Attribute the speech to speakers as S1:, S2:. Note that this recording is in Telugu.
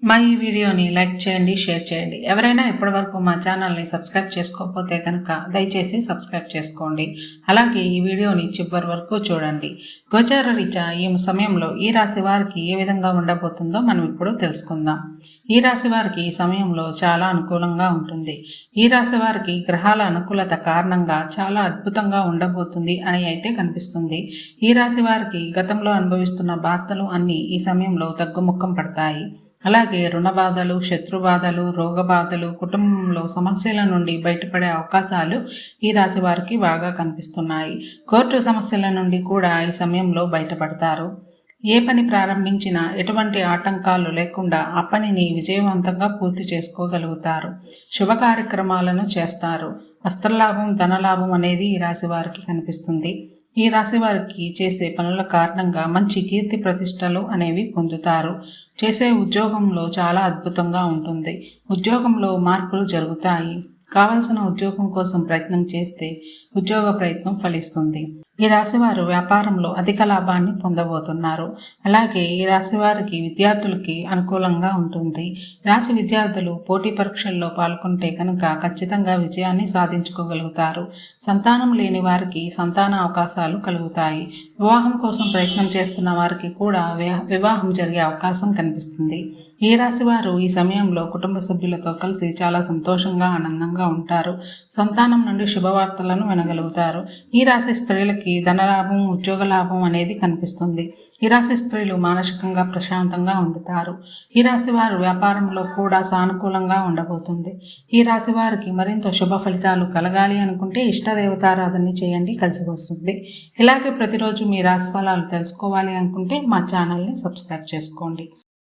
S1: మా ఈ వీడియోని లైక్ చేయండి, షేర్ చేయండి. ఎవరైనా ఇప్పటివరకు మా ఛానల్ని సబ్స్క్రైబ్ చేసుకోకపోతే కనుక దయచేసి సబ్స్క్రైబ్ చేసుకోండి. అలాగే ఈ వీడియోని చివరి వరకు చూడండి. గోచార రీత్యా ఈ సమయంలో ఈ రాశి వారికి ఏ విధంగా ఉండబోతుందో మనం ఇప్పుడు తెలుసుకుందాం. ఈ రాశి వారికి ఈ సమయంలో చాలా అనుకూలంగా ఉంటుంది. ఈ రాశి వారికి గ్రహాల అనుకూలత కారణంగా చాలా అద్భుతంగా ఉండబోతుంది అని అయితే కనిపిస్తుంది. ఈ రాశి వారికి గతంలో అనుభవిస్తున్న బాధలు అన్నీ ఈ సమయంలో తగ్గుముఖం పడతాయి. అలాగే రుణ బాధలు, శత్రు బాధలు, రోగ బాధలు, కుటుంబంలో సమస్యల నుండి బయటపడే అవకాశాలు ఈ రాశి వారికి బాగా కనిపిస్తున్నాయి. కోర్టు సమస్యల నుండి కూడా ఈ సమయంలో బయటపడతారు. ఏ పని ప్రారంభించినా ఎటువంటి ఆటంకాలు లేకుండా ఆ పనిని విజయవంతంగా పూర్తి చేసుకోగలుగుతారు. శుభ కార్యక్రమాలను చేస్తారు. వస్త్రలాభం, ధనలాభం అనేది ఈ రాశి వారికి కనిపిస్తుంది. ఈ రాశి వారికి చేసే పనుల కారణంగా మంచి కీర్తి ప్రతిష్టలు అనేవి పొందుతారు. చేసే ఉద్యోగంలో చాలా అద్భుతంగా ఉంటుంది. ఉద్యోగంలో మార్పులు జరుగుతాయి. కావలసిన ఉద్యోగం కోసం ప్రయత్నం చేస్తే ఉద్యోగ ప్రయత్నం ఫలిస్తుంది. ఈ రాశివారు వ్యాపారంలో అధిక లాభాన్ని పొందబోతున్నారు. అలాగే ఈ రాశివారికి విద్యార్థులకి అనుకూలంగా ఉంటుంది. రాశి విద్యార్థులు పోటీ పరీక్షల్లో పాల్గొంటే కనుక ఖచ్చితంగా విజయాన్ని సాధించుకోగలుగుతారు. సంతానం లేని వారికి సంతాన అవకాశాలు కలుగుతాయి. వివాహం కోసం ప్రయత్నం చేస్తున్న వారికి కూడా వివాహం జరిగే అవకాశం కనిపిస్తుంది. ఈ రాశివారు ఈ సమయంలో కుటుంబ సభ్యులతో కలిసి చాలా సంతోషంగా, ఆనందంగా ఉంటారు. సంతానం నుండి శుభవార్తలను వినగలుగుతారు. ఈ రాశి స్త్రీలకి ధనలాభం, ఉద్యోగ లాభం అనేది కనిపిస్తుంది. ఈ రాశి స్త్రీలు మానసికంగా ప్రశాంతంగా ఉండుతారు. ఈ రాశి వారు వ్యాపారంలో కూడా సానుకూలంగా ఉండబోతుంది. ఈ రాశి వారికి మరింత శుభ ఫలితాలు కలగాలి అనుకుంటే ఇష్టదేవతారాధన చేయండి, కలిసి వస్తుంది. ఇలాగే ప్రతిరోజు మీ రాశి ఫలాలు తెలుసుకోవాలి అనుకుంటే మా ఛానల్ని సబ్స్క్రైబ్ చేసుకోండి.